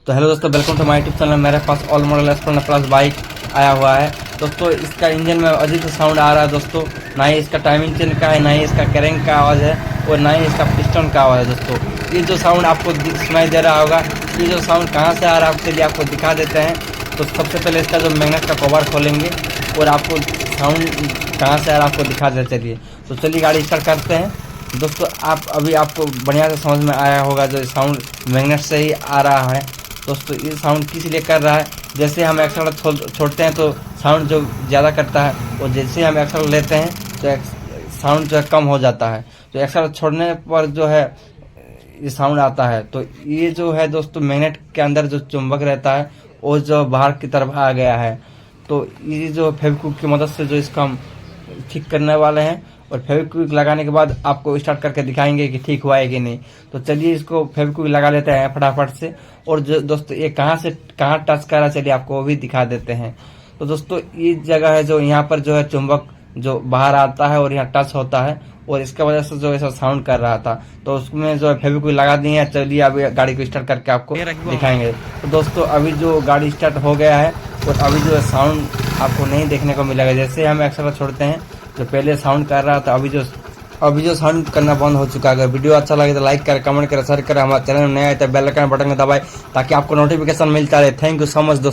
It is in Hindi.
तो हेलो दोस्तों, welcome to my YouTube channel. मेरे पास all model Splendor plus bike आया हुआ है दोस्तों। इसका इंजन में अजीब सा साउंड आ रहा है दोस्तों। ना ही इसका टाइमिंग चेन का है, ना ही इसका कैरेंग का आवाज़ है और ना ही इसका पिस्टन का आवाज़ है दोस्तों। ये जो साउंड आपको सुनाई दे रहा होगा, ये जो साउंड कहाँ से आ रहा है चलिए आपको दिखा देते हैं। तो सबसे पहले इसका जो मैग्नेट का कवर खोलेंगे और आपको साउंड कहाँ से आ रहा है आपको दिखा देते। चलिए तो चलिए गाड़ी स्टार्ट करते हैं दोस्तों। आपको बढ़िया से समझ में आया होगा, जो साउंड मैग्नेट से ही आ रहा है दोस्तों। ये साउंड किस लिए कर रहा है, जैसे हम एक्सेलरेटर छोड़ते हैं तो साउंड जो ज़्यादा करता है और जैसे हम एक्सेलरेटर लेते हैं तो साउंड जो है कम हो जाता है। तो एक्सेलरेटर छोड़ने पर जो है ये साउंड आता है। तो ये जो है दोस्तों, मैग्नेट के अंदर जो चुंबक रहता है वो जो बाहर की तरफ आ गया है। तो ये जो फेविक्विक की मदद से जो इसका हम ठीक करने वाले हैं और फेविक्विक लगाने के बाद आपको स्टार्ट करके दिखाएंगे कि ठीक हुआ है कि नहीं। तो चलिए इसको फेविक्विक लगा लेते हैं फटाफट से। और जो दोस्तों ये कहाँ से कहाँ टच कर रहा है चलिए आपको वो भी दिखा देते हैं। तो दोस्तों ये जगह है जो यहाँ पर जो है चुंबक जो बाहर आता है और यहाँ टच होता है और इसके वजह से जो ऐसा साउंड कर रहा था। तो उसमें जो है फेविक्विक लगा दिए हैं। चलिए अभी गाड़ी को स्टार्ट करके आपको दिखाएंगे। तो दोस्तों अभी जो गाड़ी स्टार्ट हो गया है और अभी जो है साउंड आपको नहीं देखने को मिलेगा। जैसे हम एक्सेलरेटर छोड़ते हैं तो पहले साउंड कर रहा था, अभी जो साउंड करना बंद हो चुका है। अगर वीडियो अच्छा लगे तो लाइक करें, कमेंट करें, शेयर करें। हमारे चैनल में नया है तो बेल आइकन बटन को दबाएं ताकि आपको नोटिफिकेशन मिलता रहे। थैंक यू सो मच दोस्तों।